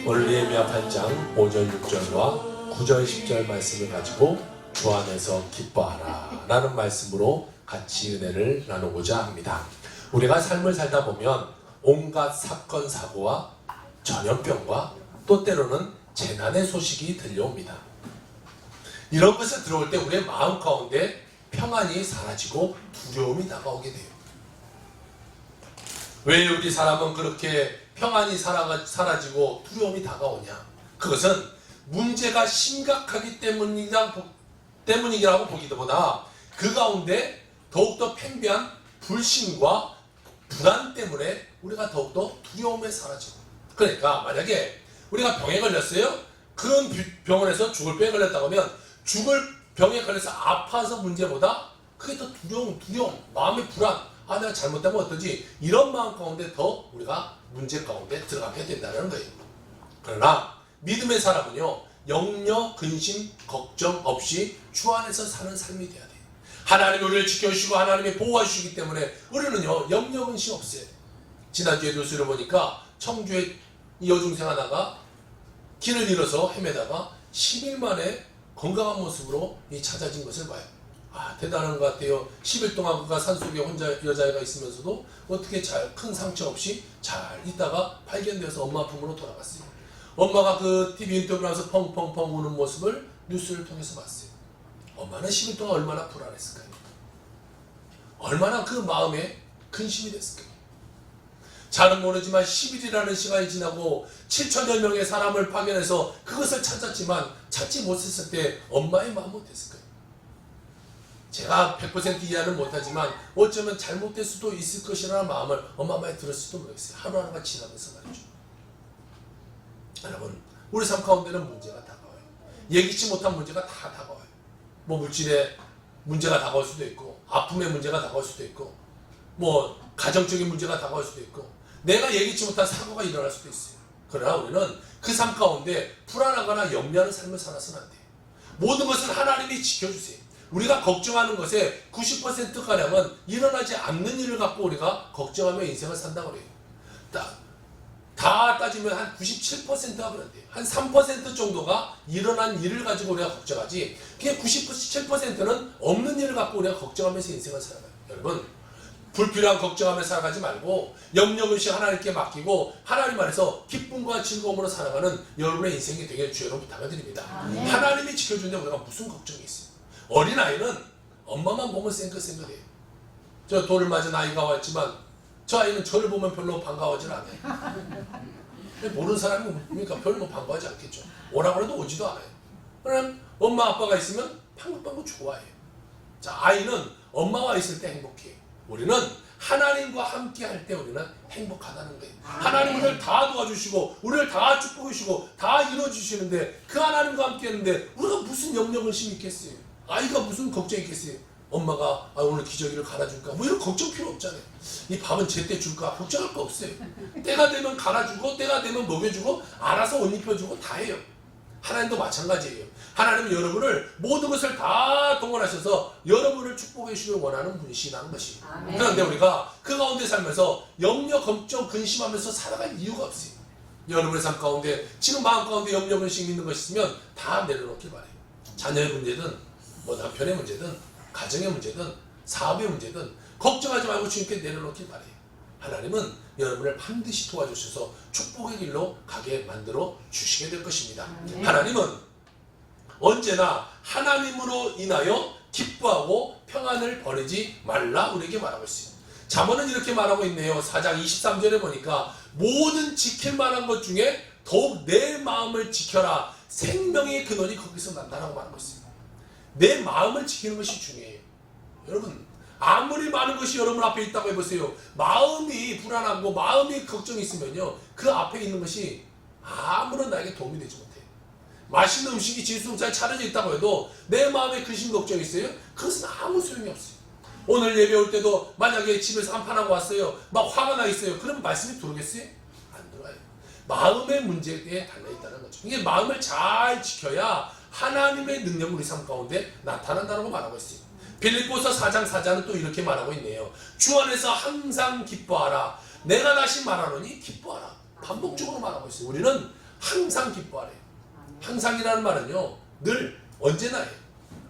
오늘 예배와 8장 5절 6절과 9절 10절 말씀을 가지고 주 안에서 기뻐하라 라는 말씀으로 같이 은혜를 나누고자 합니다. 우리가 삶을 살다 보면 온갖 사건 사고와 전염병과 또 때로는 재난의 소식이 들려옵니다. 이런 것을 들어올 때 우리의 마음 가운데 평안이 사라지고 두려움이 다가오게 돼요. 왜 우리 사람은 그렇게 평안이 사라지고 두려움이 다가오냐? 그것은 문제가 심각하기 때문이라고 보기보다 그 가운데 더욱더 팽배한 불신과 불안 때문에 우리가 더욱더 두려움에 사라지고, 그러니까 만약에 우리가 병에 걸렸어요? 그런 병원에서 죽을 병에 걸렸다고 하면 죽을 병에 걸려서 아파서 문제보다 그게 더 두려움, 마음의 불안, 내가 잘못되면 어떠지? 이런 마음 가운데 더 우리가 문제 가운데 들어가게 된다는 거예요. 그러나 믿음의 사람은요, 염려, 근심, 걱정 없이 주 안에서 사는 삶이 돼야 돼요. 하나님이 우리를 지켜주시고 하나님이 보호해 주시기 때문에 우리는요, 염려, 근심 없어요. 지난주에 뉴스를 보니까 청주에 여중생 하나가 길을 잃어서 헤매다가 10일 만에 건강한 모습으로 찾아진 것을 봐요. 대단한 것 같아요. 10일 동안 그가 산속에 혼자 여자애가 있으면서도 어떻게 큰 상처 없이 잘 있다가 발견되어서 엄마 품으로 돌아갔어요. 엄마가 그 TV 인터뷰를 하면서 펑펑펑 우는 모습을 뉴스를 통해서 봤어요. 엄마는 10일 동안 얼마나 불안했을까요? 얼마나 그 마음에 근심이 됐을까요? 잘은 모르지만 10일이라는 시간이 지나고 7천여 명의 사람을 파견해서 그것을 찾았지만 찾지 못했을 때 엄마의 마음은 어땠을까요? 제가 100% 이해는 못하지만 어쩌면 잘못될 수도 있을 것이라는 마음을 엄마 많이 들었을지도 모르겠어요. 하루하루가 지나면서 말이죠. 여러분, 우리 삶 가운데는 문제가 다가와요. 예기치 못한 문제가 다 다가와요. 물질의 문제가 다가올 수도 있고, 아픔의 문제가 다가올 수도 있고, 가정적인 문제가 다가올 수도 있고, 내가 예기치 못한 사고가 일어날 수도 있어요. 그러나 우리는 그 삶 가운데 불안하거나 염려하는 삶을 살아서는 안 돼요. 모든 것은 하나님이 지켜주세요. 우리가 걱정하는 것의 90%가량은 일어나지 않는 일을 갖고 우리가 걱정하며 인생을 산다고 그래요. 다 따지면 한 97%가 그런데요. 한 3% 정도가 일어난 일을 가지고 우리가 걱정하지, 그게 97%는 없는 일을 갖고 우리가 걱정하면서 인생을 살아가요. 여러분, 불필요한 걱정하며 살아가지 말고 염려근심 하나님께 맡기고 하나님 안에서 기쁨과 즐거움으로 살아가는 여러분의 인생이 되길 주여로 부탁드립니다. 하나님이 지켜주는데 우리가 무슨 걱정이 있어요? 어린아이는 엄마만 보면 쌩긋쌩긋해요. 저 돌을 맞은 아이가 왔지만 저 아이는 저를 보면 별로 반가워하지 않아요. 모르는 사람이 그러니까 별로 반가워하지 않겠죠. 오라고 해도 오지도 않아요. 그럼 엄마 아빠가 있으면 방긋방긋 좋아해요. 자, 아이는 엄마와 있을 때 행복해요. 우리는 하나님과 함께 할 때 우리는 행복하다는 거예요. 하나님 우리를 다 도와주시고 우리를 다 축복해 주시고 다 이루어주시는데 그 하나님과 함께 했는데 우리가 무슨 염려근심이 있겠어요? 아이가 무슨 걱정이 있겠어요? 엄마가 오늘 기저귀를 갈아줄까? 이런 걱정 필요 없잖아요. 이 밥은 제때 줄까? 걱정할 거 없어요. 때가 되면 갈아주고 때가 되면 먹여주고 알아서 옷 입혀주고 다 해요. 하나님도 마찬가지예요. 하나님은 여러분을 모든 것을 다 동원하셔서 여러분을 축복해 주시길 원하는 분이시라는 것이에요. 그런데 우리가 그 가운데 살면서 염려, 걱정, 근심하면서 살아갈 이유가 없어요. 여러분의 삶 가운데 지금 마음 가운데 염려, 근심 있는 것이 있으면 다 내려놓길 바라요. 자녀의 문제든 남편의 문제든 가정의 문제든 사업의 문제든 걱정하지 말고 주님께 내려놓길 바라요. 하나님은 여러분을 반드시 도와주셔서 축복의 길로 가게 만들어 주시게 될 것입니다. 하나님은 언제나 하나님으로 인하여 기뻐하고 평안을 버리지 말라 우리에게 말하고 있어요. 잠언은 이렇게 말하고 있네요. 4장 23절에 보니까 모든 지킬 만한 것 중에 더욱 내 마음을 지켜라. 생명의 근원이 거기서 난다라고 말하고 있어요. 내 마음을 지키는 것이 중요해요. 여러분, 아무리 많은 것이 여러분 앞에 있다고 해보세요. 마음이 불안하고 마음이 걱정이 있으면요, 그 앞에 있는 것이 아무런 나에게 도움이 되지 못해요. 맛있는 음식이 질수록 잘 차려져 있다고 해도 내 마음에 근심 걱정이 있어요? 그것은 아무 소용이 없어요. 오늘 예배 올 때도 만약에 집에서 한판하고 왔어요. 막 화가 나 있어요. 그러면 말씀이 들어오겠어요? 안 들어와요. 마음의 문제에 달려있다는 거죠. 이게 마음을 잘 지켜야 하나님의 능력이 우리 삶 가운데 나타난다고 말하고 있어요. 빌립보서 4장 4절은 또 이렇게 말하고 있네요. 주 안에서 항상 기뻐하라. 내가 다시 말하노니 기뻐하라. 반복적으로 말하고 있어요. 우리는 항상 기뻐하래. 항상이라는 말은요, 늘 언제나 해.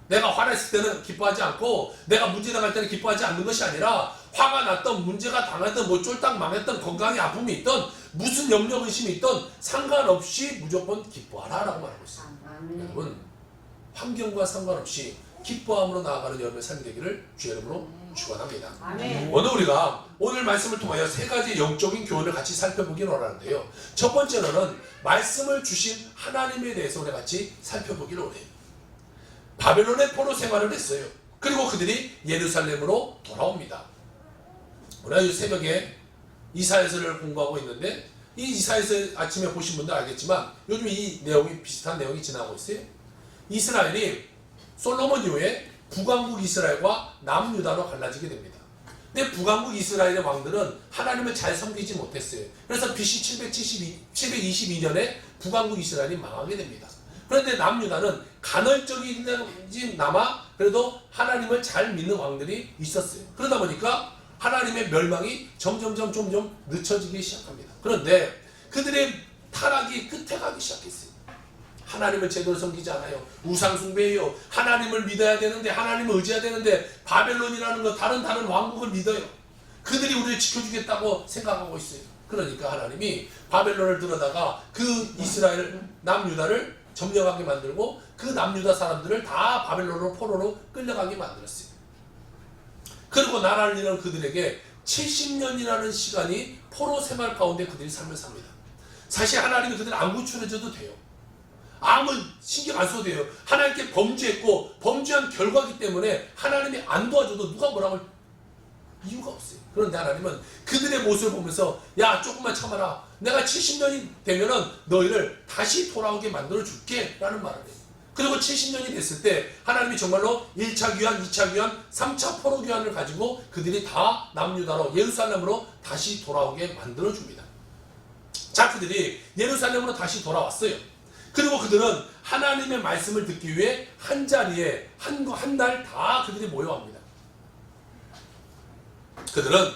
내가 화냈을 때는 기뻐하지 않고 내가 문제 당할 때는 기뻐하지 않는 것이 아니라 화가 났던 문제가 당했던 뭐 쫄딱 망했던 건강에 아픔이 있던 무슨 염려 의심이 있던 상관없이 무조건 기뻐하라 라고 말하고 있어요. 여러분 환경과 상관없이 기뻐함으로 나아가는 여러분의 삶이 되기를 주의 이름으로 축원합니다. 오늘 우리가 오늘 말씀을 통하여 세 가지 영적인 교훈을 같이 살펴보기 원하는데요. 첫 번째로는 말씀을 주신 하나님에 대해서 우리 같이 살펴보기를 원해요. 바벨론의 포로 생활을 했어요. 그리고 그들이 예루살렘으로 돌아옵니다. 오늘 새벽에 이사야서를 공부하고 있는데 이 이사야서 아침에 보신 분들 알겠지만 요즘 이 내용이 비슷한 내용이 지나고 있어요. 이스라엘이 솔로몬 이후에 북왕국 이스라엘과 남유다로 갈라지게 됩니다. 근데 북왕국 이스라엘의 왕들은 하나님을 잘 섬기지 못했어요. 그래서 BC 722년에 북왕국 이스라엘이 망하게 됩니다. 그런데 남유다는 간헐적이지나마 그래도 하나님을 잘 믿는 왕들이 있었어요. 그러다 보니까 하나님의 멸망이 점점 늦춰지기 시작합니다. 그런데 그들의 타락이 끝에 가기 시작했어요. 하나님을 제대로 섬기지 않아요. 우상숭배해요. 하나님을 믿어야 되는데, 하나님을 의지해야 되는데 바벨론이라는 거 다른 왕국을 믿어요. 그들이 우리를 지켜주겠다고 생각하고 있어요. 그러니까 하나님이 바벨론을 들어다가 그 이스라엘 남유다를 점령하게 만들고 그 남유다 사람들을 다 바벨론으로 포로로 끌려가게 만들었어요. 그리고 나라를 잃은 그들에게 70년이라는 시간이 포로 생활 가운데 그들이 삶을 삽니다. 사실 하나님이 그들을 안 구출해줘도 돼요. 아무 신경 안 써도 돼요. 하나님께 범죄했고 범죄한 결과이기 때문에 하나님이 안 도와줘도 누가 뭐라고 할 이유가 없어요. 그런데 하나님은 그들의 모습을 보면서 야 조금만 참아라. 내가 70년이 되면은 너희를 다시 돌아오게 만들어 줄게 라는 말을 해요. 그리고 70년이 됐을 때 하나님이 정말로 1차 귀환, 2차 귀환, 3차 포로 귀환을 가지고 그들이 다 남유다로 예루살렘으로 다시 돌아오게 만들어 줍니다. 자, 그들이 예루살렘으로 다시 돌아왔어요. 그리고 그들은 하나님의 말씀을 듣기 위해 한 자리에 한 달 다 그들이 모여갑니다. 그들은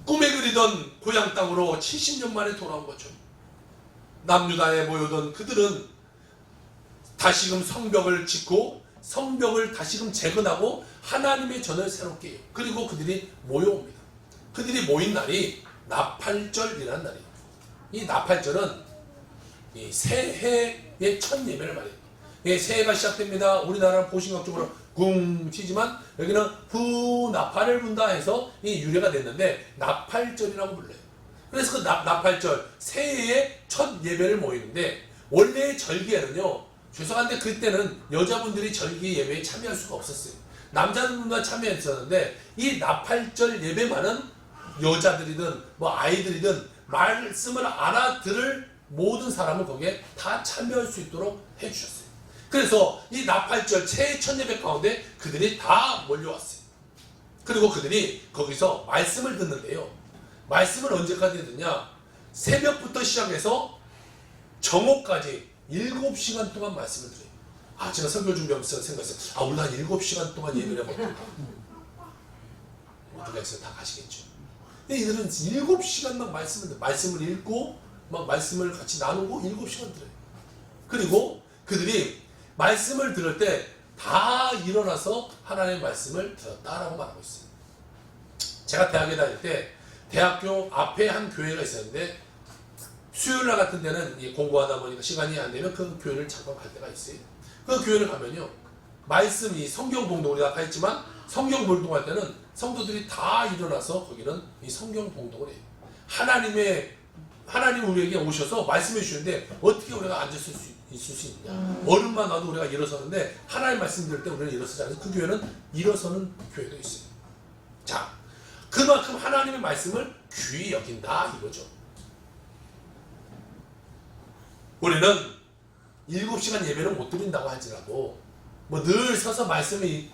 꿈에 그리던 고향 땅으로 70년 만에 돌아온 거죠. 남유다에 모여던 그들은 다시금 성벽을 짓고 성벽을 다시금 재건하고 하나님의 전을 새롭게 해요. 그리고 그들이 모여옵니다. 그들이 모인 날이 나팔절이라는 날이에요. 이 나팔절은 이 새해의 첫 예배를 말해요. 새해가 시작됩니다. 우리나라는 보신각적으로 궁 치지만 여기는 후 나팔을 분다 해서 이 유래가 됐는데 나팔절이라고 불러요. 그래서 그 나팔절 새해의 첫 예배를 모이는데 원래의 절기에는요, 죄송한데 그때는 여자분들이 절기 예배에 참여할 수가 없었어요. 남자분만 참여했었는데 이 나팔절 예배만은 여자들이든 뭐 아이들이든 말씀을 알아들을 모든 사람은 거기에 다 참여할 수 있도록 해주셨어요. 그래서 이 나팔절 새해 첫 예배 가운데 그들이 다 몰려왔어요. 그리고 그들이 거기서 말씀을 듣는데요. 말씀을 언제까지 듣냐? 새벽부터 시작해서 정오까지 7시간 동안 말씀을 들어요. 제가 설교 준비하면서 생각했어요. 우리 한 7시간 동안 예배를 해볼까? 어떻게 해서 다 가시겠죠. 근데 이들은 7시간만 말씀을 읽고 막 말씀을 같이 나누고 7시간 들어요. 그리고 그들이 말씀을 들을 때 다 일어나서 하나님의 말씀을 들었다라고 말하고 있어요. 제가 대학에 다닐 때 대학교 앞에 한 교회가 있었는데 수요일날 같은 데는 공부하다 보니까 시간이 안 되면 그 교회를 잠깐 갈 때가 있어요. 그 교회를 가면요, 말씀이 성경 봉독, 우리 아까 했지만 성경 봉독할 때는 성도들이 다 일어나서 거기는 이 성경 봉독을 해요. 하나님 우리에게 오셔서 말씀해 주시는데 어떻게 우리가 앉았을 수 있을 수 있냐? 어른만 와도 우리가 일어서는데 하나님 말씀 들을 때 우리는 일어서지 않아서 그 교회는 일어서는 교회도 있어요. 자, 그만큼 하나님의 말씀을 귀히 여긴다 이거죠. 우리는 7시간 예배를 못 드린다고 할지라도 뭐 늘 서서 말씀을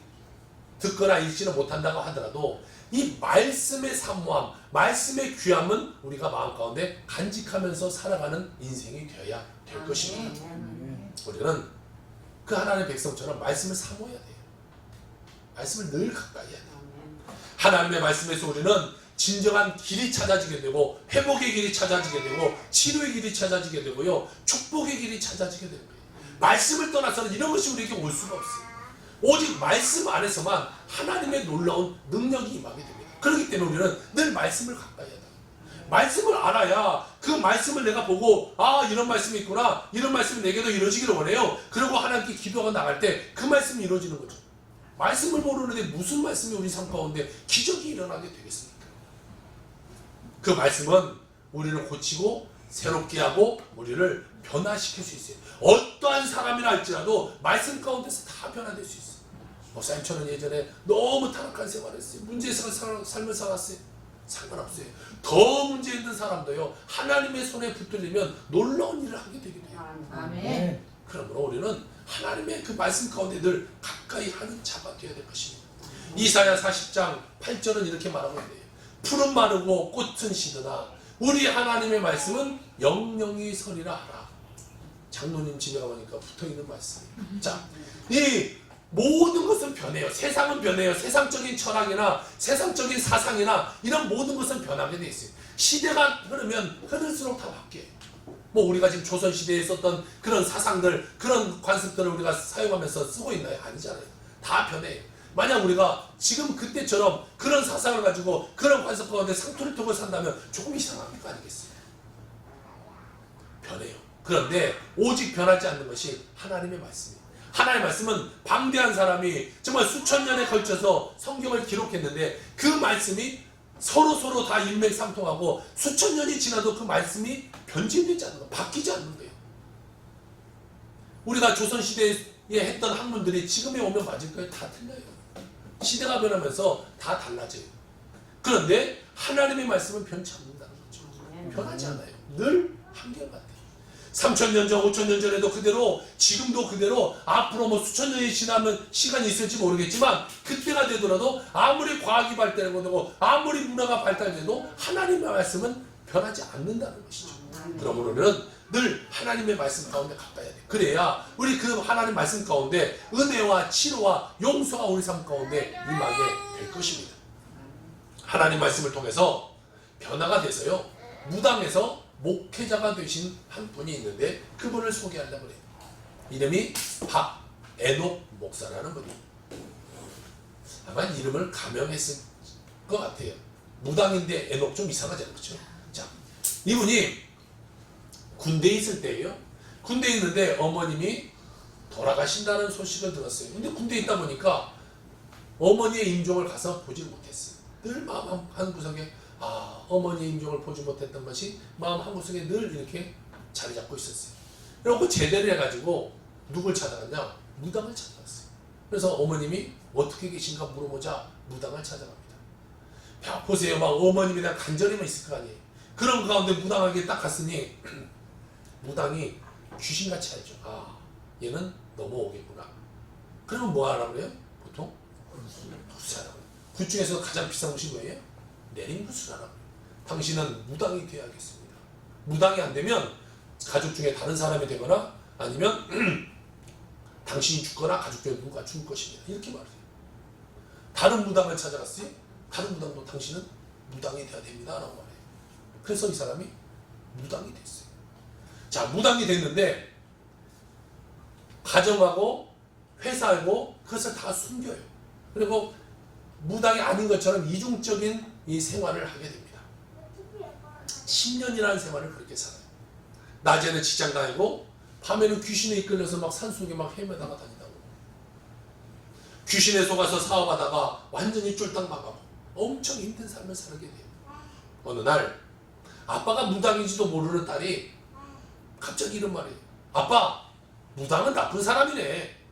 듣거나 읽지는 못한다고 하더라도 이 말씀의 사모함, 말씀의 귀함은 우리가 마음 가운데 간직하면서 살아가는 인생이 되어야 될 것입니다. 우리는 그 하나님의 백성처럼 말씀을 사모해야 돼요. 말씀을 늘 가까이 해야 돼요. 하나님의 말씀에서 우리는 진정한 길이 찾아지게 되고 회복의 길이 찾아지게 되고 치료의 길이 찾아지게 되고요. 축복의 길이 찾아지게 되는 거예요. 말씀을 떠나서는 이런 것이 우리에게 올 수가 없어요. 오직 말씀 안에서만 하나님의 놀라운 능력이 임하게 됩니다. 그렇기 때문에 우리는 늘 말씀을 가까이 해야 돼요. 말씀을 알아야 그 말씀을 내가 보고 아 이런 말씀이 있구나, 이런 말씀이 내게도 이루어지기를 원해요. 그리고 하나님께 기도가 나갈 때 그 말씀이 이루어지는 거죠. 말씀을 모르는데 무슨 말씀이 우리 삶 가운데 기적이 일어나게 되겠습니까? 그 말씀은 우리를 고치고 새롭게 하고 우리를 변화시킬 수 있어요. 어떠한 사람이라 할지라도 말씀 가운데서 다 변화될 수 있어요. 목사님 저는 예전에 너무 타락한 생활을 했어요. 문제에서 삶을 살았어요. 상관없어요. 더 문제 있는 사람도요, 하나님의 손에 붙들리면 놀라운 일을 하게 되게 돼요. 아멘. 그러므로 우리는 하나님의 그 말씀 가운데 늘 가까이 하는 자가 되어야 될 것입니다. 이사야 40장 8절은 이렇게 말하고 있네요. 풀은 마르고 꽃은 시드나 우리 하나님의 말씀은 영영이 서리라 하라. 장로님 집에 가보니까 붙어있는 말씀이에요. 자, 이 모든 것은 변해요. 세상은 변해요. 세상적인 철학이나 세상적인 사상이나 이런 모든 것은 변하게 돼 있어요. 시대가 흐르면 흐를수록 다 바뀌어요. 뭐 우리가 지금 조선시대에 썼던 그런 사상들, 그런 관습들을 우리가 사용하면서 쓰고 있나요? 아니잖아요. 다 변해요. 만약 우리가 지금 그때처럼 그런 사상을 가지고 그런 관습 가운데 상투를 두고 산다면 조금 이상한 거 아니겠어요? 변해요. 그런데 오직 변하지 않는 것이 하나님의 말씀이에요. 하나님의 말씀은 방대한 사람이 정말 수천 년에 걸쳐서 성경을 기록했는데 그 말씀이 서로 다 일맥상통하고 수천 년이 지나도 그 말씀이 변질되지 않는 거예요. 바뀌지 않는 거예요. 우리가 조선시대에 했던 학문들이 지금에 오면 맞을까요? 다 틀려요. 시대가 변하면서 다 달라져요. 그런데 하나님의 말씀은 변치 않는다는 거죠. 변하지 않아요. 늘 한결같아요. 3000년 전, 5000년 전에도 그대로, 지금도 그대로, 앞으로 뭐 수천 년이 지나면 시간이 있을지 모르겠지만 그때가 되더라도 아무리 과학이 발달되고 아무리 문화가 발달돼도 하나님의 말씀은 변하지 않는다는 것이죠. 그러므로 우리는 늘 하나님의 말씀 가운데 가까이 해야 돼요. 그래야 우리 그 하나님 말씀 가운데 은혜와 치료와 용서가 우리 삶 가운데 임하게 될 것입니다. 하나님 말씀을 통해서 변화가 돼서요, 무당에서 목회자가 되신 한 분이 있는데 그분을 소개하려고 해요. 이름이 박애녹 목사라는 분이에요. 아마 이름을 가명했을 것 같아요. 무당인데 애녹 좀 이상하잖아요. 그렇죠? 자, 이분이 군대에 있을 때예요. 군대에 있는데 어머님이 돌아가신다는 소식을 들었어요. 근데 군대에 있다 보니까 어머니의 임종을 가서 보지 못했어요. 늘 마음 한 구석에 어머니의 임종을 보지 못했던 것이 마음 한구석에 늘 이렇게 자리 잡고 있었어요. 그리고 제대를 해가지고 누굴 찾아갔냐? 무당을 찾아갔어요. 그래서 어머님이 어떻게 계신가 물어보자 무당을 찾아갑니다. 야, 보세요. 막 어머님에 대한 간절히만 있을 거 아니에요. 그런 가운데 무당에게 딱 갔으니 무당이 귀신같이 알죠. 얘는 넘어오겠구나. 그러면 뭐 하라고 그래요? 보통 구수하라고. 그 중에서 가장 비싼 것이 뭐예요? 내림구수라고. 당신은 무당이 되어야겠습니다. 무당이 안 되면 가족 중에 다른 사람이 되거나 아니면 당신이 죽거나 가족 중에 누가 죽을 것입니다. 이렇게 말해요. 다른 무당을 찾아갔어요. 다른 무당도 당신은 무당이 되어야 됩니다. 라고 말해요. 그래서 이 사람이 무당이 됐어요. 자, 무당이 됐는데 가정하고 회사하고 그것을 다 숨겨요. 그리고 무당이 아닌 것처럼 이중적인 이 생활을 하게 됩니다. 10년이라는 생활을 그렇게 살아요. 낮에는 직장 다니고 밤에는 귀신에 이끌려서 막 산속에 막 헤매다가 다니다고. 귀신에 속아서 사업하다가 완전히 쫄딱 망하고 엄청 힘든 삶을 살게 돼요. 어느 날 아빠가 무당인지도 모르는 딸이 갑자기 이런 말이에요. 아빠, 무당은 나쁜 사람이네.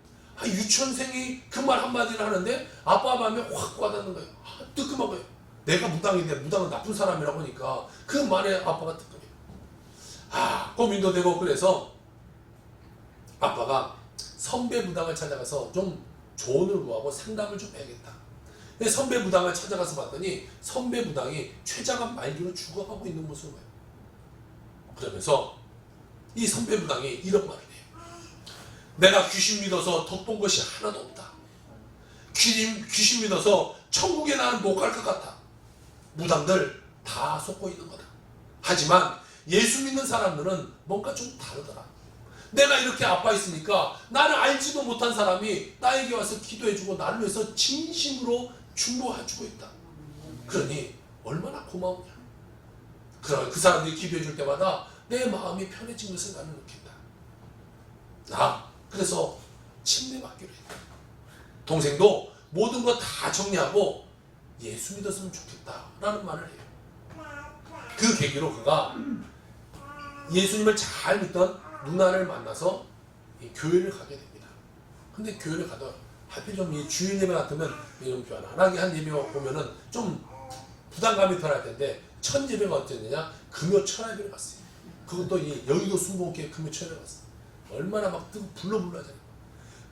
유치원생이 그 말 한마디를 하는데 아빠 마음에 확 와닿는 거예요. 뜨끔한 거예요. 내가 무당인데 무당은 나쁜 사람이라고 하니까 그 말에 아빠가 뜨끔해요. 고민도 되고 그래서 아빠가 선배 무당을 찾아가서 좀 조언을 구하고 상담을 좀 해야겠다. 선배 무당을 찾아가서 봤더니 선배 무당이 췌장암 말기로 죽어가고 있는 모습을 봐요. 그러면서 이 선배 무당이 이런 말을 해요. 내가 귀신 믿어서 덕본 것이 하나도 없다. 귀신 믿어서 천국에 나는 못 갈 것 같아. 무당들 다 속고 있는 거다. 하지만 예수 믿는 사람들은 뭔가 좀 다르더라. 내가 이렇게 아파 있으니까 나를 알지도 못한 사람이 나에게 와서 기도해주고 나를 위해서 진심으로 중보해주고 있다. 그러니 얼마나 고마우냐. 그 사람들이 기도해줄 때마다 내 마음이 편해진 것을 나는 느낀다. 그래서 침례받기로 했다. 동생도 모든 거 다 정리하고 예수 믿었으면 좋겠다라는 말을 해요. 그 계기로 그가 예수님을 잘 믿던 누나를 만나서 교회를 가게 됩니다. 근데 교회를 가도 하필 좀 이 주일 예배 같으면 이런 편안하게 한 예배 보면은 좀 부담감이 덜할 텐데 첫 예배가 어땠느냐? 금요 천하예배를 갔어요. 그것도 이 여의도 순복음교회 금요 천하예배 갔어요. 얼마나 막 뜨고 불러불러 하잖아요.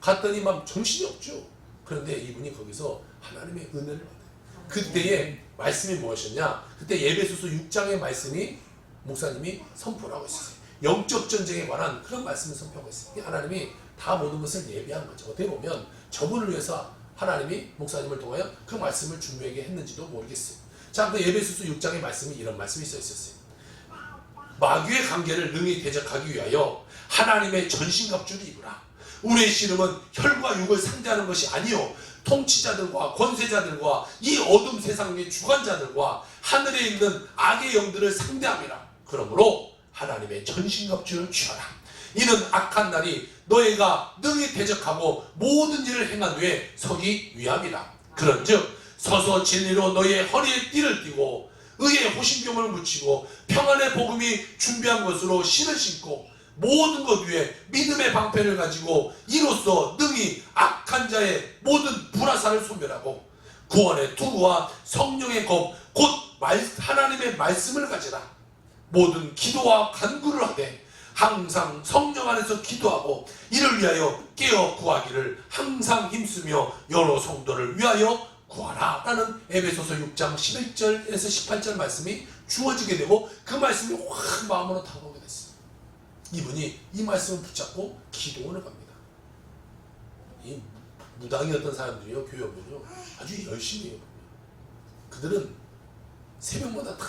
갔더니 막 정신이 없죠. 그런데 이분이 거기서 하나님의 은혜를 받아요. 그때의 말씀이 무엇이었냐? 그때 예배소서 6장의 말씀이 목사님이 선포를 하고 있었어요. 영적 전쟁에 관한 그런 말씀을 선포하고 있어요. 하나님이 다 모든 것을 예비한 거죠. 어떻게 보면 저분을 위해서 하나님이 목사님을 통하여 그 말씀을 준비하게 했는지도 모르겠어요. 자, 그 예배소서 6장의 말씀이 이런 말씀이 써 있었어요. 마귀의 관계를 능히 대적하기 위하여 하나님의 전신갑주를 입으라. 우리의 씨름은 혈과 육을 상대하는 것이 아니요 통치자들과 권세자들과 이 어둠 세상의 주관자들과 하늘에 있는 악의 영들을 상대함이라. 그러므로 하나님의 전신갑주를 취하라. 이는 악한 날이 너희가 능히 대적하고 모든 일을 행한 후에 서기 위함이라. 그런즉 서서 진리로 너희의 허리에 띠를 띠고 의의 호신병을 묻히고 평안의 복음이 준비한 것으로 신을 신고 모든 것 위에 믿음의 방패를 가지고 이로써 능히 악한 자의 모든 불화살을 소멸하고 구원의 투구와 성령의 검 곧 하나님의 말씀을 가지라. 모든 기도와 간구를 하되 항상 성령 안에서 기도하고 이를 위하여 깨어 구하기를 항상 힘쓰며 여러 성도를 위하여 구하라. 라는 에베소서 6장 11절에서 18절 말씀이 주어지게 되고 그 말씀이 확 마음으로 다가오게 됐어요. 이분이 이 말씀을 붙잡고 기도원을 갑니다. 이 무당이었던 사람들이요, 교회 오면요 아주 열심히 해요. 그들은 새벽마다 다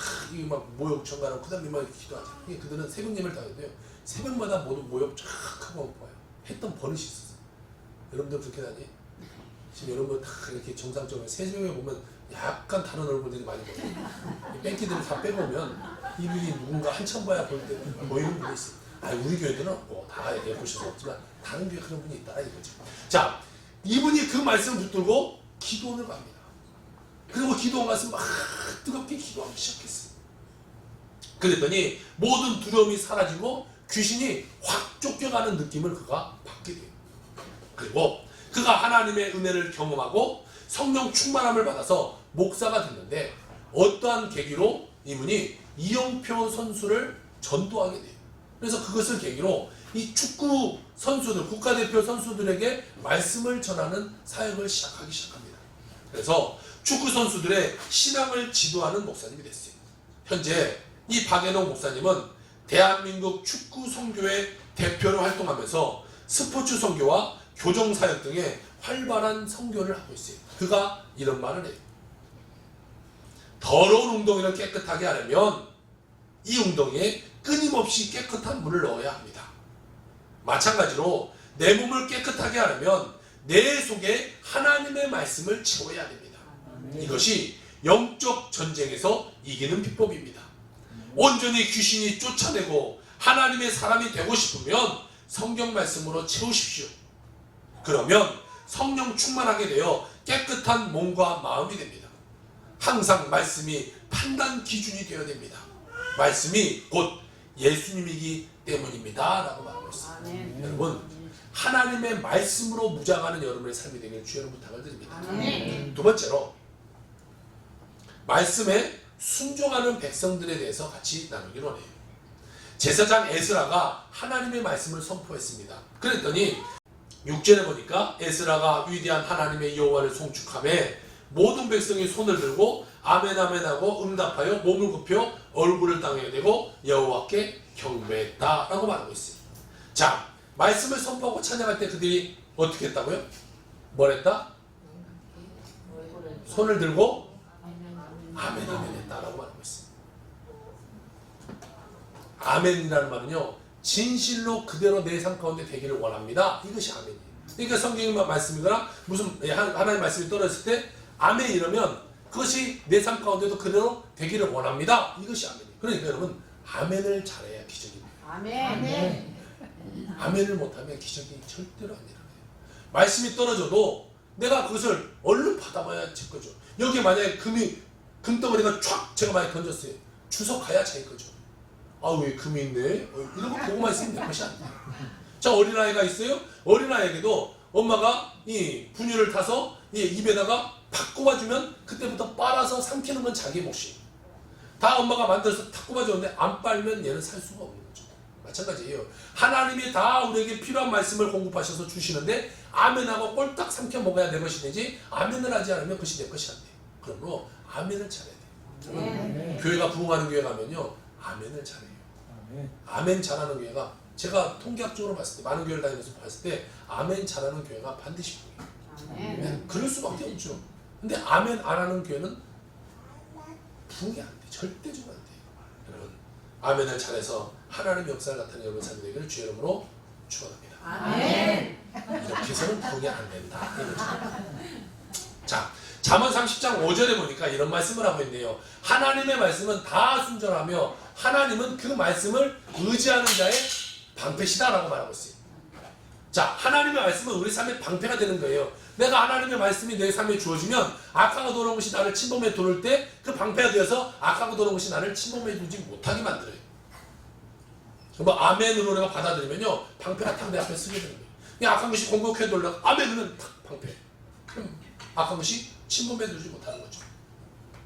막 모욕 청가하고 그 다음에 막 기도하잖아요. 그들은 새벽 예배를 다니는데요, 새벽마다 모두 모욕 쫙 하고 와요. 했던 버릇이 있었어요. 여러분들 그렇게 다니? 지금 여러분 다 이렇게 정상적으로 새벽에 보면 약간 다른 얼굴들이 많이 보여요. 뺑기들을 다 빼고 오면 이분이 누군가 한참 봐야 볼 때 보이는 분이 있어요. 우리 교회들은 없고 다 이렇게 보실 수 없지만 다른 교회 그런 분이 있다 이거죠. 자, 이분이 그 말씀을 붙들고 기도원을 갑니다. 그리고 기도원 가서 막 뜨겁게 기도하기 시작했어요. 그랬더니 모든 두려움이 사라지고 귀신이 확 쫓겨가는 느낌을 그가 받게 돼요. 그리고 그가 하나님의 은혜를 경험하고 성령 충만함을 받아서 목사가 됐는데 어떠한 계기로 이분이 이영표 선수를 전도하게 돼요. 그래서 그것을 계기로 이 축구 선수들, 국가대표 선수들에게 말씀을 전하는 사역을 시작하기 시작합니다. 그래서 축구 선수들의 신앙을 지도하는 목사님이 됐어요. 현재 이 박연옥 목사님은 대한민국 축구 선교회 대표로 활동하면서 스포츠 선교와 교정 사역 등의 활발한 선교를 하고 있어요. 그가 이런 말을 해요. 더러운 웅덩이를 깨끗하게 하려면 이 웅덩이에 끊임없이 깨끗한 물을 넣어야 합니다. 마찬가지로 내 몸을 깨끗하게 하려면 내 속에 하나님의 말씀을 채워야 됩니다. 이것이 영적 전쟁에서 이기는 비법입니다. 온전히 귀신이 쫓아내고 하나님의 사람이 되고 싶으면 성경 말씀으로 채우십시오. 그러면 성령 충만하게 되어 깨끗한 몸과 마음이 됩니다. 항상 말씀이 판단 기준이 되어야 됩니다. 말씀이 곧 예수님이기 때문입니다. 라고 말하고 있습니다. 여러분, 하나님의 말씀으로 무장하는 여러분의 삶이 되길 주의 이름으로 부탁을 드립니다. 두 번째로 말씀에 순종하는 백성들에 대해서 같이 나누기로 해요. 제사장 에스라가 하나님의 말씀을 선포했습니다. 그랬더니 6절에 보니까 에스라가 위대한 하나님의 여호와를 송축하며 모든 백성이 손을 들고 아멘 아멘 하고 응답하여 몸을 굽혀 얼굴을 땅에 대고 여호와께 경배했다 라고 말하고 있어요. 자, 말씀을 선포하고 찬양할 때 그들이 어떻게 했다고요? 뭘 했다? 손을 들고 아멘 아멘 했다. 된다라고 말하고 있어요. 아멘이라는 말은요, 진실로 그대로 내 삶 가운데 되기를 원합니다. 이것이 아멘이에요. 그러니까 성경의 말씀이거나 무슨 하나님의 말씀이 떨어졌을 때 아멘 이러면 그것이 내 삶 가운데도 그대로 되기를 원합니다. 이것이 아멘이에요. 그러니까 여러분, 아멘을 잘해야 기적입니다. 아멘. 아멘을 못하면 기적이 절대로 안 일어나요. 말씀이 떨어져도 내가 그것을 얼른 받아봐야 제 거죠. 여기 만약에 금덩어리가 촥 제가 만약에 던졌어요. 주워 가야 제 거죠. 아, 왜 금이 있네? 이런 거 보고만 있으면 내 것이 아니에요. 자, 어린아이가 있어요. 어린아이에게도 엄마가 이 분유를 타서 이 입에다가 팍 꼽아주면 그때부터 빨아서 삼키는 건 자기 몫이에요. 다 엄마가 만들어서 탁 꼽아주는데 안 빨면 얘는 살 수가 없는 거죠. 마찬가지예요. 하나님이 다 우리에게 필요한 말씀을 공급하셔서 주시는데 아멘하고 꼴딱 삼켜 먹어야 내 것이 되지, 아멘을 하지 않으면 그것이 내 것이 안 돼요. 그러므로 아멘을 잘해야 돼요. 교회가 부흥하는 교회 가면요, 아멘을 잘해요. 아멘 잘하는 교회가, 제가 통계학적으로 봤을 때, 많은 교회를 다니면서 봤을 때 아멘 잘하는 교회가 반드시 부흥해요. 그럴 수밖에 없죠. 근데 아멘 안 하는 교회는 부흥이 안 돼. 절대적으로 안 돼요. 여러분, 아멘을 잘해서 하나님의 역사를 나타내는 여러분 삶이 되기를 주의 이름으로 축원합니다. 아멘. 이렇게 해서는 부흥이 안 된다. 자, 잠언 30장 5절에 보니까 이런 말씀을 하고 있네요. 하나님의 말씀은 다 순전하며 하나님은 그 말씀을 의지하는 자의 방패시다라고 말하고 있어요. 자, 하나님의 말씀은 우리 삶의 방패가 되는 거예요. 내가 하나님의 말씀이 내 삶에 주어지면 악하고 더러운 것이 나를 침범해 들어올 때 그 방패가 되어서 악하고 더러운 것이 나를 침범해 두지 못하게 만들어요. 뭐 아멘으로 내가 받아들이면요, 방패가 탁 내 앞에 쓰게 되는 거예요. 그냥 악한 것이 공격해 돌려 아멘은 탁 방패. 그럼 악한 것이 침범해 두지 못하는 거죠.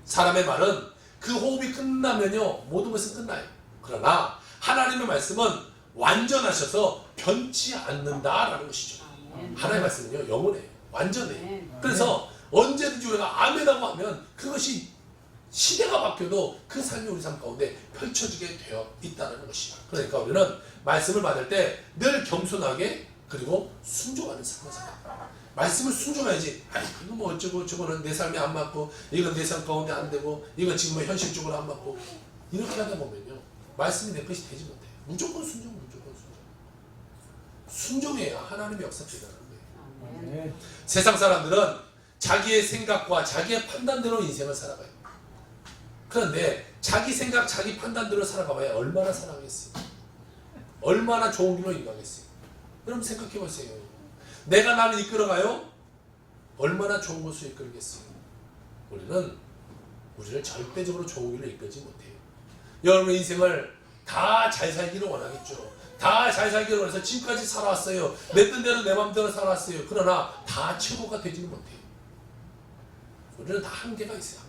사람의 말은 그 호흡이 끝나면요, 모든 것은 끝나요. 그러나 하나님의 말씀은 완전하셔서 변치 않는다라는 것이죠. 하나님의 말씀은요, 영원해요. 완전해요. 그래서 언제든지 우리가 아멘하고 하면 그것이 시대가 바뀌어도 그 삶이 우리 삶 가운데 펼쳐지게 되어 있다는 것이죠. 그러니까 우리는 말씀을 받을 때 늘 겸손하게 그리고 순종하는 삶을 살아요. 말씀을 순종해야지. 아이, 이거 뭐 어쩌고 저거는 내 삶에 안 맞고, 이건 내 삶 가운데 안 되고, 이건 지금 뭐 현실적으로 안 맞고, 이렇게 하다 보면요, 말씀이 내 것이 되지 못해요. 무조건 순종, 무조건 순종. 순종해야 하나님의 역사가 일어나는 거예요. 세상 사람들은 자기의 생각과 자기의 판단대로 인생을 살아가요. 그런데 자기 생각, 자기 판단대로 살아가봐야 얼마나 살아가겠어요? 얼마나 좋은 길로 인도하겠어요? 여러분 생각해 보세요. 내가 나를 이끌어가요? 얼마나 좋은 곳으로 이끌겠어요? 우리를 절대적으로 좋은 길로 이끌지 못해요. 여러분의 인생을 다 잘 살기를 원하겠죠. 다 잘 살기를 원해서 지금까지 살아왔어요. 내 뜻대로 내 마음대로 살아왔어요. 그러나 다 최고가 되지는 못해요. 우리는 다 한계가 있어요.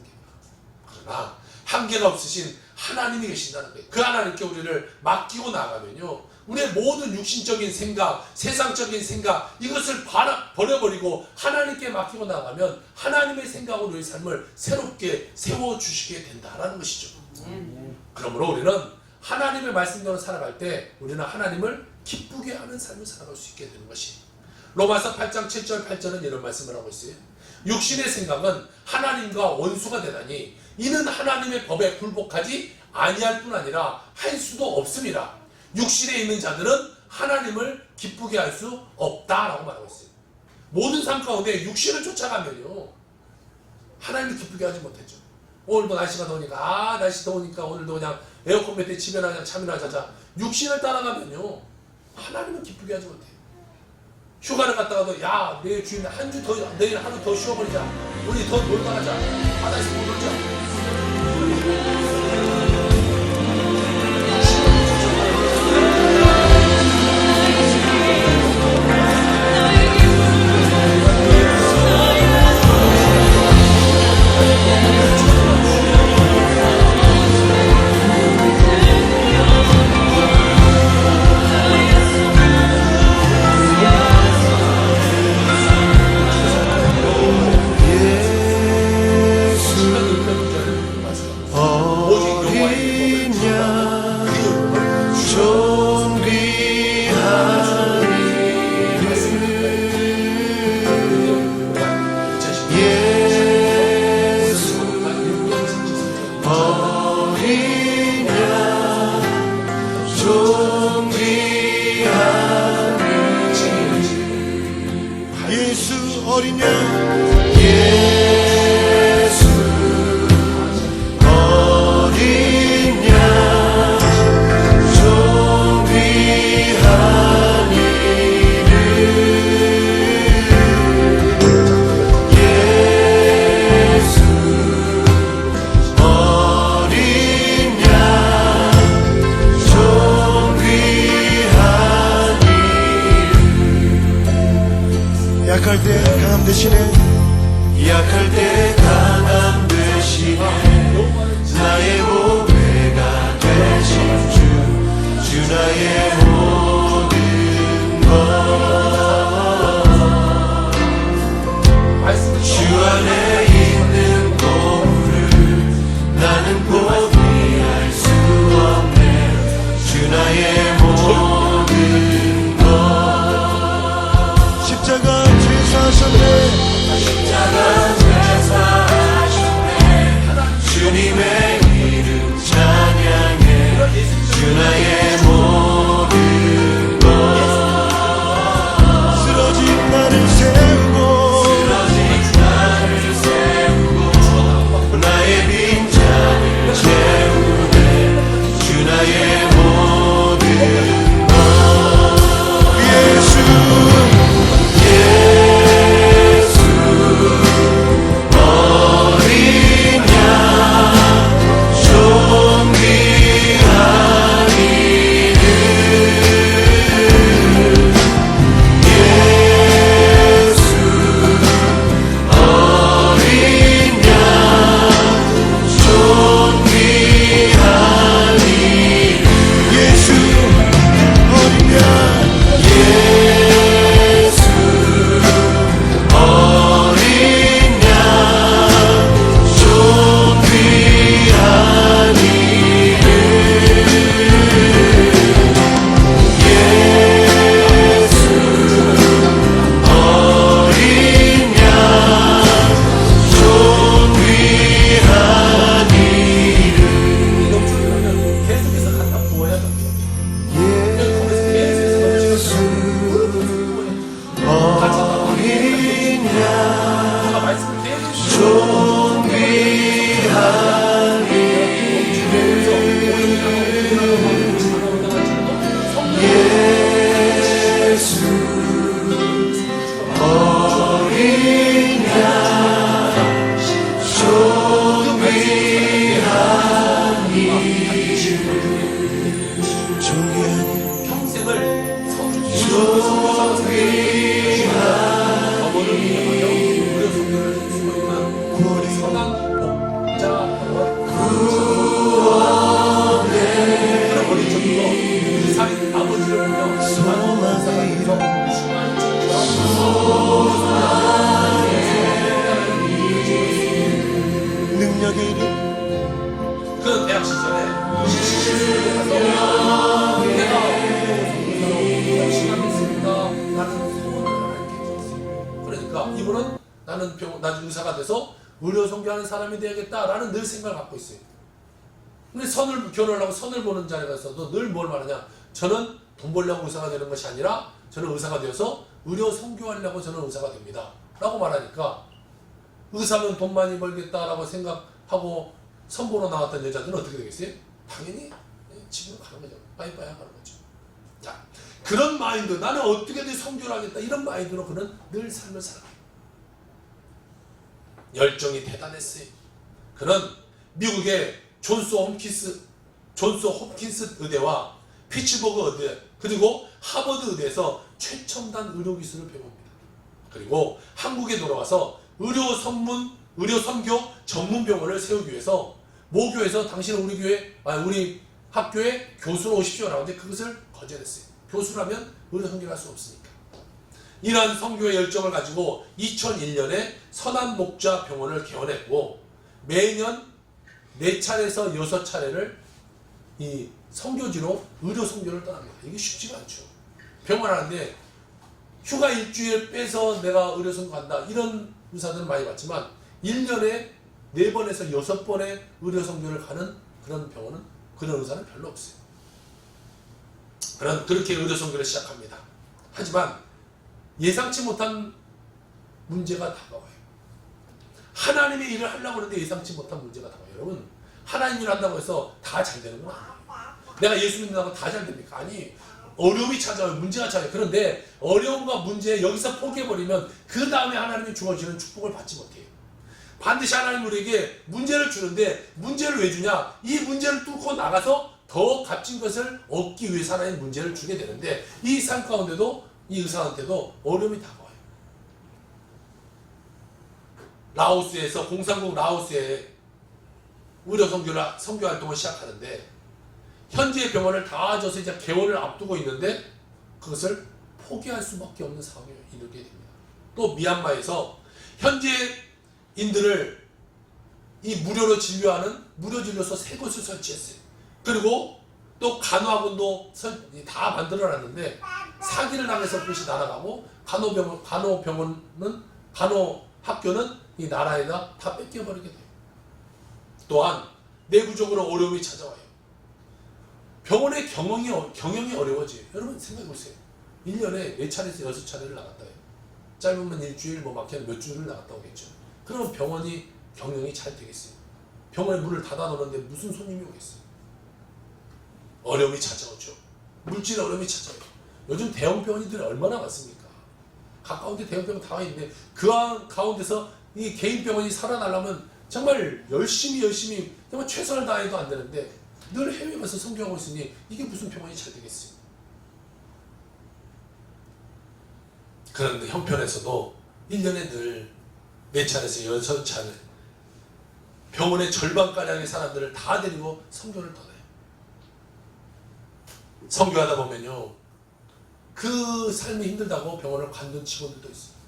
그러나 한계가 없으신 하나님이 계신다는 거예요. 그 하나님께 우리를 맡기고 나가면요, 우리의 모든 육신적인 생각, 세상적인 생각, 이것을 버려버리고 하나님께 맡기고 나가면 하나님의 생각으로 우리의 삶을 새롭게 세워주시게 된다는 것이죠. 그러므로 우리는 하나님의 말씀대로 살아갈 때 우리는 하나님을 기쁘게 하는 삶을 살아갈 수 있게 되는 것이에요. 로마서 8장 7절 8절은 이런 말씀을 하고 있어요. 육신의 생각은 하나님과 원수가 되다니 이는 하나님의 법에 굴복하지 아니할 뿐 아니라 할 수도 없습니다. 육신에 있는 자들은 하나님을 기쁘게 할 수 없다라고 말하고 있어요. 모든 삶 가운데 육신을 쫓아가면요, 하나님을 기쁘게 하지 못했죠. 오늘도 날씨가 더우니까 날씨 더우니까 오늘도 그냥 에어컨 밑에 집에나 그냥 잠이나 자자. 육신을 따라가면요, 하나님을 기쁘게 하지 못해요. 휴가를 갔다가도 야, 내일 주인 한 주 더, 내일 하루 더 쉬어버리자. 우리 더 놀다 가자. 바다에서 못 놀자. 어린 양 존귀하니 예수 어린 양 예수 어린 양 존귀한 이름 예수 어린 양 존귀한 이름 약할 때 강함 대신에 약할 때 강함 대신에 나의 보배가 되신 주 나의 모든 것 주 안에 있는 보물을 나는 포기할 수 없네 주 나의 모든 것 십자가 제사하셨네 십자가 제사하셨네 주님의 이름 찬양해 주 나의 모든 것 쓰러진 나를 세우고 나의 빈잔을 채우네 주 나의 모든 것 예수 예수 어린 양 존귀한 이름 예수 어린 양 존귀한 이름 예수 어린 양 예수 어린 양 존귀한 이름 예수 어린 양 존귀한 이름 계속해서 갖다 부어야 돼. 예수 어린 양 제가 말씀을 계속 존귀한 예수 어린 양 존귀한 이름 존귀한 평생을 존귀한 어머를 위하여 무료 성교를 쓰고 있는 선한 목자 어머니 저도 이사인 아버지를 보며 소망 의사가 되서 중한 능력의 이름 그 대학 시절에 실습을 가서 내가 열심히 하겠습니다 라는 소원을 하나님께 드렸어요. 그러니까 이분은 나는 나중에 의사가 돼서 의료 선교하는 사람이 되야겠다라는 늘 생각을 갖고 있어요. 근데 결혼을 하고 선을 보는 자리에서도 늘 뭘 말하냐, 저는 돈 벌려고 의사가 되는 것이 아니라 저는 의사가 되어서 의료 선교하려고 저는 의사가 됩니다 라고 말하니까, 의사면 돈 많이 벌겠다라고 생각하고 선보러 나왔던 여자들은 어떻게 되겠어요? 당연히 집으로 가는 거죠. 빠이빠이 하는 거죠. 자, 그런 마인드, 나는 어떻게든 선교를 하겠다, 이런 마인드로 그는 늘 삶을 살아요. 열정이 대단했어요. 그는 미국의 존스 홉킨스 의대와 피츠버그 의대, 그리고 하버드 의대에서 최첨단 의료 기술을 배웁니다. 그리고 한국에 돌아와서 의료 선교 전문 병원을 세우기 위해서 모교에서 당신은 우리 학교에 교수로 오십시오라고 하는데 그것을 거절했어요. 교수라면 의료 선교를 할 수 없으니까. 이러한 선교의 열정을 가지고 2001년에 선한 목자 병원을 개원했고, 매년 4차례에서 6차례를 이 선교지로 의료 선교를 떠납니다. 이게 쉽지가 않죠. 병원 하는데 휴가 일주일 빼서 내가 의료 선교 간다, 이런 의사들은 많이 봤지만 1년에 4번에서 6번의 의료 선교를 가는 그런 병원은, 그런 의사는 별로 없어요. 그렇게 의료 선교를 시작합니다. 하지만 예상치 못한 문제가 다가와요. 하나님의 일을 하려고 하는데 예상치 못한 문제가 다가와요. 여러분, 하나님 일을 한다고 해서 다 잘 되는 건 아니에요. 내가 예수 믿는다고 다 잘 됩니까? 아니, 어려움이 찾아와요. 문제가 찾아와요. 그런데 어려움과 문제 여기서 포기해버리면 그 다음에 하나님이 주어지는 축복을 받지 못해요. 반드시 하나님 우리에게 문제를 주는데, 문제를 왜 주냐? 이 문제를 뚫고 나가서 더 값진 것을 얻기 위해서 하나님 문제를 주게 되는데, 이 삶 가운데도 이 의사한테도 어려움이 다가와요. 라오스에서, 공산국 라오스에 의료 선교 활동을 시작하는데, 현지의 병원을 다 져서 이제 개원을 앞두고 있는데 그것을 포기할 수밖에 없는 상황에 이르게 됩니다. 또 미얀마에서 현지인들을 이 무료로 진료하는 무료 진료소 3곳을 설치했어요. 그리고 또 간호학원도 다 만들어놨는데 사기를 당해서 그것이 날아가고, 간호학교는 이 나라에다 다 뺏겨버리게 돼요. 또한 내부적으로 어려움이 찾아와요. 병원의 경영이 어려워져요. 여러분 생각해보세요. 1년에 4차례에서 6차례를 나갔다 해요. 짧으면 일주일, 많게는 몇 주를 나갔다 오겠죠. 그러면 병원이 경영이 잘 되겠어요? 병원에 문을 닫아놓는데 무슨 손님이 오겠어요? 어려움이 찾아오죠. 물질 어려움이 찾아와요. 요즘 대형 병원들이 얼마나 많습니까? 가까운데 대형 병원 다 있는데 그 가운데서 이 개인 병원이 살아나려면 정말 열심히 정말 최선을 다해도 안 되는데, 늘 해외에 가서 선교하고 있으니 이게 무슨 병원이 잘 되겠어요? 그런데 형편에서도 1년에 늘 4차례에서 6차례 병원의 절반가량의 사람들을 다 데리고 선교를 떠나요. 선교하다 보면요, 그 삶이 힘들다고 병원을 관둔 직원들도 있어요.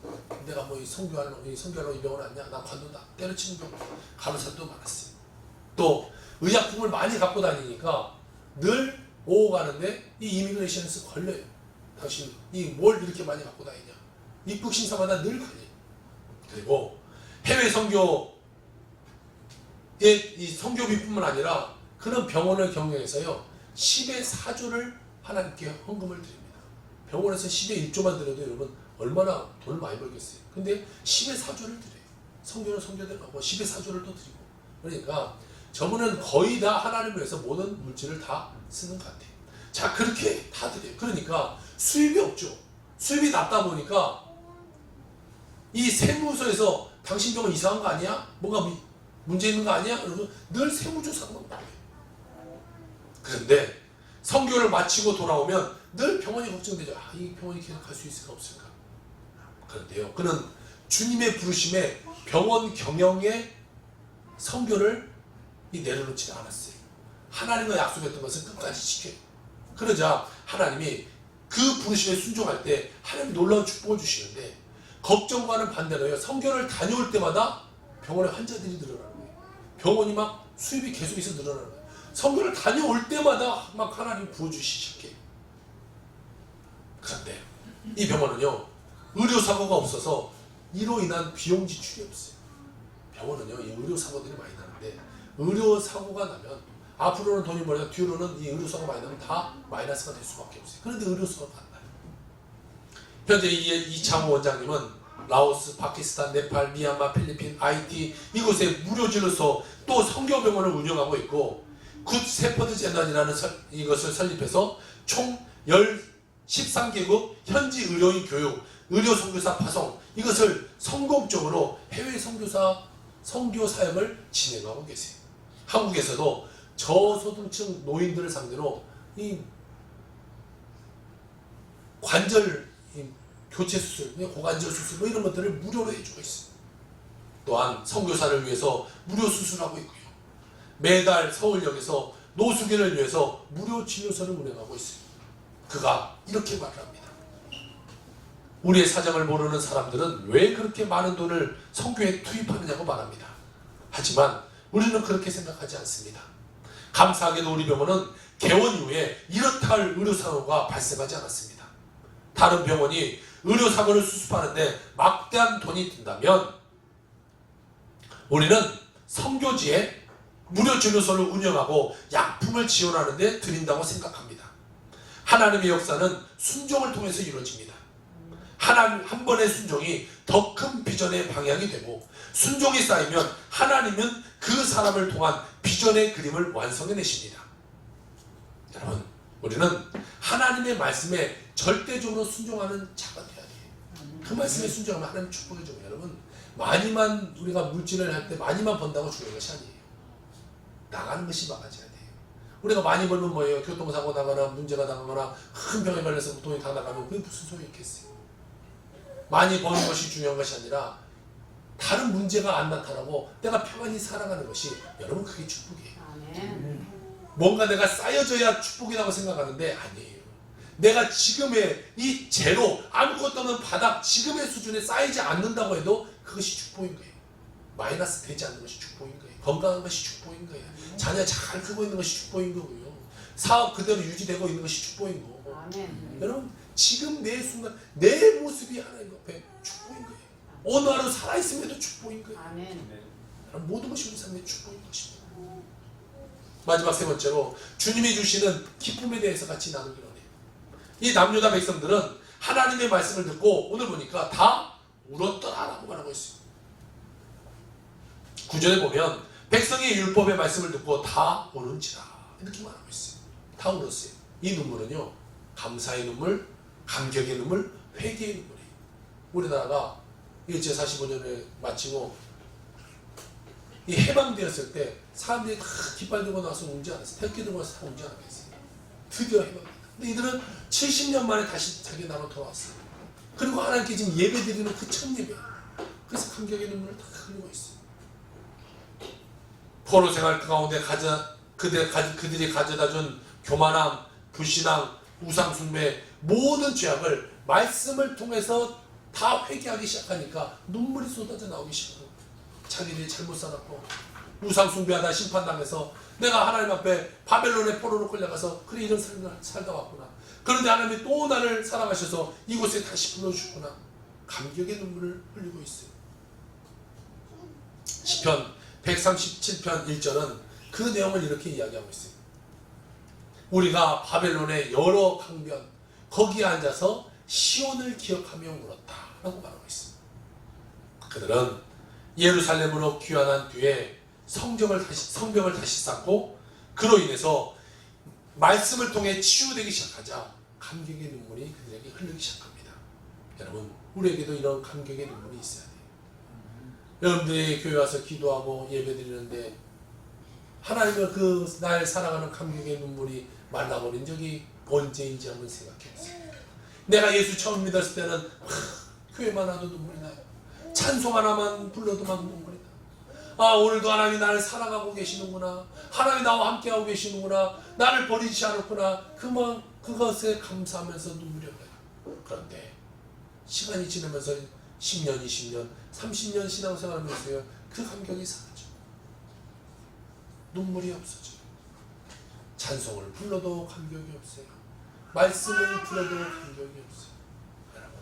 내가 뭐 선교하러 이 병원 왔냐? 나 관둔다. 때려치는 병원, 간호사도 많았어요. 또 의약품을 많이 갖고 다니니까 늘 오고 가는데 이 이미그레이션에서 걸려요. 당신 뭘 이렇게 많이 갖고 다니냐? 입국 심사마다 늘 걸려요. 그리고 해외 선교의 이 선교비뿐만 아니라 그런 병원을 경영해서요, 10의 4조를 하나님께 헌금을 드립니다. 병원에서 10의 1조만 드려도 여러분 얼마나 돈을 많이 벌겠어요. 근데 10의 4조를 드려요. 선교는 선교대로 하고 10의 4조를 또 드리고. 그러니까 저분은 거의 다 하나님을 위해서 모든 물질을 다 쓰는 것 같아요. 자, 그렇게 다 드려요. 그러니까 수입이 없죠. 수입이 낮다 보니까 이 세무서에서 당신 병은 이상한 거 아니야? 뭔가 문제 있는 거 아니야? 그래서 늘 세무조사만 나와요. 그런데 선교를 마치고 돌아오면 늘 병원이 걱정되죠. 이 병원이 계속 갈 수 있을까 없을까? 그런데요, 그는 주님의 부르심에 병원 경영의 선교를 내려놓지 않았어요. 하나님과 약속했던 것을 끝까지 지켜요. 그러자 하나님이 그 부르심에 순종할 때 하나님이 놀라운 축복을 주시는데, 걱정과는 반대로요, 선교를 다녀올 때마다 병원에 환자들이 늘어나는 거예요. 병원이 막 수입이 계속해서 늘어나는 거예요. 선교를 다녀올 때마다 막 하나님 부어주시기 시작해요. 그런데 이 병원은요, 의료사고가 없어서 이로 인한 비용 지출이 없어요. 병원은요, 이 의료사고들이 많이 나는데 의료사고가 나면 앞으로는 돈이 벌어서 뒤로는 이 의료사고가 많이 나면 다 마이너스가 될 수밖에 없어요. 그런데 의료사고가 안 나요. 현재 이창호 원장님은 라오스, 파키스탄, 네팔, 미얀마, 필리핀, 하이티 이곳에 무료진료소 또 선교병원을 운영하고 있고, 굿 세퍼드 재단이라는 이것을 설립해서 총 13개국 현지 의료인 교육, 의료 선교사 파송, 이것을 성공적으로 해외 선교 사역을 진행하고 계세요. 한국에서도 저소득층 노인들을 상대로 이 관절 교체 수술, 고관절 수술 이런 것들을 무료로 해주고 있어요. 또한 선교사를 위해서 무료 수술하고 있고요. 매달 서울역에서 노숙인을 위해서 무료 진료소를 운영하고 있어요. 그가 이렇게 말을 합니다. 우리의 사정을 모르는 사람들은 왜 그렇게 많은 돈을 선교에 투입하느냐고 말합니다. 하지만 우리는 그렇게 생각하지 않습니다. 감사하게도 우리 병원은 개원 이후에 이렇다 할 의료사고가 발생하지 않았습니다. 다른 병원이 의료사고를 수습하는데 막대한 돈이 든다면 우리는 선교지에 무료 진료소를 운영하고 약품을 지원하는 데 드린다고 생각합니다. 하나님의 역사는 순종을 통해서 이루어집니다. 하나님 한 번의 순종이 더 큰 비전의 방향이 되고, 순종이 쌓이면 하나님은 그 사람을 통한 비전의 그림을 완성해내십니다. 여러분, 우리는 하나님의 말씀에 절대적으로 순종하는 자가 되어야 돼요. 그 말씀에 순종하면 하나님 축복해 줘요. 여러분, 많이만 우리가 물질을 할 때 많이만 번다고 중요한 것이 아니에요. 나가는 것이 많아져야 돼요. 우리가 많이 벌면 뭐예요? 교통사고 나거나 문제가 나거나 큰 병에 걸려서 돈이 다 나가면 그게 무슨 소용이 있겠어요? 많이 버는 것이 중요한 것이 아니라 다른 문제가 안 나타나고 내가 평안히 살아가는 것이, 여러분, 그게 축복이에요. 아멘. 뭔가 내가 쌓여져야 축복이라고 생각하는데 아니에요. 내가 지금의 이 제로, 아무것도 없는 바닥, 지금의 수준에 쌓이지 않는다고 해도 그것이 축복인 거예요. 마이너스 되지 않는 것이 축복인 거예요. 건강한 것이 축복인 거예요. 자녀 잘 크고 있는 것이 축복인 거고요. 사업 그대로 유지되고 있는 것이 축복인 거고. 아멘. 여러분, 지금 내 순간 내 모습이 하나님 앞에 축복인 거예요. 어느 하루 살아있음에도 축복인 거예요. 아멘. 여러분, 모든 것이 우리 삶의 축복인 것입니다. 마지막 세 번째로, 주님이 주시는 기쁨에 대해서 같이 나누기로 해요. 이 남유다 백성들은 하나님의 말씀을 듣고 오늘 보니까 다 울었더라라고 말하고 있어요. 9절에 보면 백성이 율법의 말씀을 듣고 다 우는지라 이렇게 말하고 있어요. 다 울었어요. 이 눈물은요, 감사의 눈물, 감격의 눈물, 회개의 눈물이에요. 우리나라가 일제 45년을 마치고 이 해방되었을 때 사람들이 다 깃발 들고 나서 울지 않았어요. 태극기 들고 나서 다 울지 않았어요. 드디어 해방됐다. 근데 이들은 70년 만에 다시 자기 나라로 돌아왔어요. 그리고 하나님께 지금 예배 드리는 그 첫 예배, 그래서 감격의 눈물을 다 흘리고 있어요. 포로 생활 가운데 그들이 가져다준 교만함, 불신앙, 우상숭배, 모든 죄악을 말씀을 통해서 다 회개하기 시작하니까 눈물이 쏟아져 나오기 시작하고, 자기들이 잘못 살았고 우상숭배하다 심판당해서 내가 하나님 앞에 바벨론의 포로로 끌려가서 그래 이런 삶을 살다 왔구나. 그런데 하나님이 또 나를 사랑하셔서 이곳에 다시 불러주셨구나. 감격의 눈물을 흘리고 있어요. 시편 137편 1절은 그 내용을 이렇게 이야기하고 있어요. 우리가 바벨론의 여러 강변 거기에 앉아서 시온을 기억하며 울었다 라고 말하고 있어요. 그들은 예루살렘으로 귀환한 뒤에 성벽을 다시 쌓고, 그로 인해서 말씀을 통해 치유되기 시작하자 감격의 눈물이 그들에게 흐르기 시작합니다. 여러분, 우리에게도 이런 감격의 눈물이 있어야 돼요. 여러분들이 교회 와서 기도하고 예배드리는데 하나님을 그 날 사랑하는 감격의 눈물이 말라버린 적이 언제인지 한번 생각해보세요. 내가 예수 처음 믿었을 때는 교회만 와도 눈물이 나요. 찬송 하나만 불러도 막 눈물이 나요. 아, 오늘도 하나님이 나를 사랑하고 계시는구나. 하나님이 나와 함께하고 계시는구나. 나를 버리지 않았구나. 그것에 감사하면서 눈물이 흘러요. 그런데 시간이 지나면서 10년, 20년, 30년 신앙생활하면서요, 그 감격이 사라져. 눈물이 없어져요. 찬송을 불러도 감격이 없어요. 말씀을 불러도 감격이 없어요. 여러분,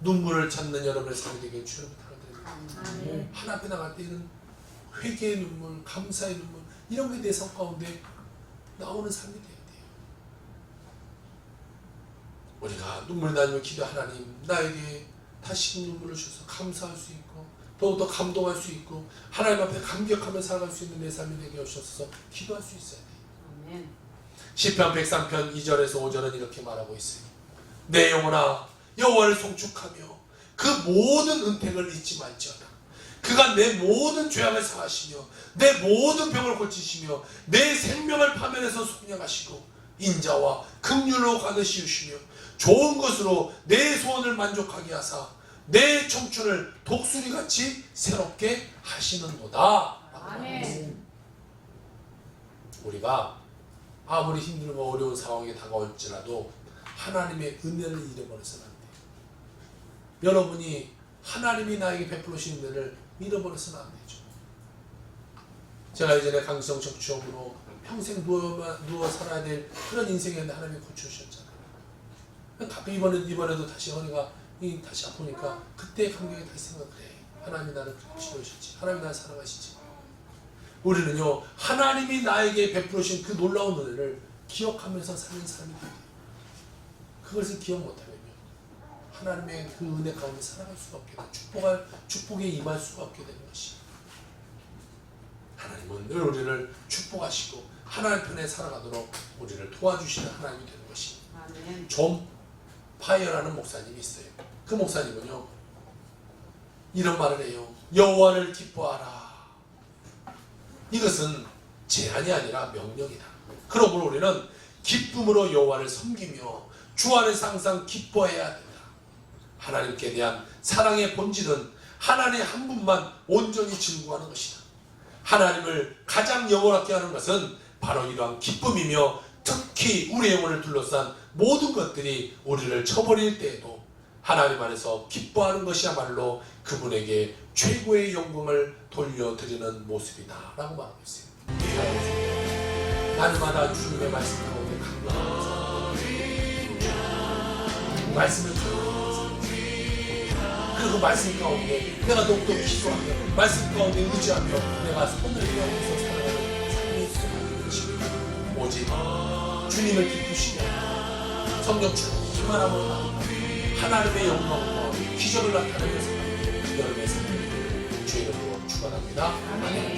눈물을 찾는 여러분의 삶이 되길 주여 부탁드립니다. 하나 앞에 나갈 때 이런 회개의 눈물, 감사의 눈물, 이런 게 내 삶 가운데 나오는 삶이 돼야 돼요. 우리가 눈물 나면 기도, 하나님 나에게 다시 눈물을 주셔서 감사할 수 있고 더욱더 감동할 수 있고 하나님 앞에 감격하며 살아갈 수 있는 내 삶이 되게 하셔서 기도할 수 있어야 돼요. 아멘. 시편 103편 2절에서 5절은 이렇게 말하고 있어요. 내 영혼아 여호와를 송축하며 그 모든 은택을 잊지 말지어다. 그가 내 모든 죄악을 사하시며 내 모든 병을 고치시며 내 생명을 파멸해서 속량하시고 인자와 긍휼로 가득히우시며 좋은 것으로 내 소원을 만족하게 하사 내 청춘을 독수리같이 새롭게 하시는도다. 아멘. 우리가 아무리 힘들고 어려운 상황이 다가올지라도 하나님의 은혜를 잃어버려서는 안 돼요. 여러분이 하나님이 나에게 베풀어 주신 은혜를 잃어버려서는 안 되죠. 제가 예전에 강성 적추험으로 평생 누워 살아야 될 그런 인생이었는데 하나님이 고쳐주셨잖아요. 이번에도 다시 허리가 다시 아프니까 그때 감격에 다시 생각을 해. 하나님이 나를 그렇게 치료하셨지. 하나님이 나를 사랑하시지. 우리는요 하나님이 나에게 베풀으신 그 놀라운 은혜를 기억하면서 사는 사람이 돼요. 그것을 기억 못하면요 하나님의 그 은혜 가운데 살아갈 수가 없게 돼요. 축복에 임할 수가 없게 되는 것이. 하나님은 늘 우리를 축복하시고 하나님 편에 살아가도록 우리를 도와주시는 하나님이 되는 것이. 아멘. 존 파이어라는 목사님이 있어요. 그 목사님은요 이런 말을 해요. 여호와를 기뻐하라. 이것은 제한이 아니라 명령이다. 그러므로 우리는 기쁨으로 여호와를 섬기며 주 안에서 항상 기뻐해야 된다. 하나님께 대한 사랑의 본질은 하나님 한 분만 온전히 즐거워하는 것이다. 하나님을 가장 영원하게 하는 것은 바로 이러한 기쁨이며 특히 우리의 영혼을 둘러싼 모든 것들이 우리를 쳐버릴 때에도 하나님 안에서 기뻐하는 것이야말로 그분에게 최고의 영광을 돌려드리는 모습이다 라고 말하고 있어요. 날마다 주님의 말씀 가운데 강건하면서 말씀을 들으면서 그리고 말씀 가운데 내가 더욱더 기도하며 말씀 가운데 의지하며 내가 손을 펴면서 살아가는 삶이 있어야 것입니다. 오직 주님을 기쁘시며 성령 충만함으로 하나님의 영광과 기적을 나타내면서 여러분의 삶을 주의 이름으로 축원합니다. 아멘.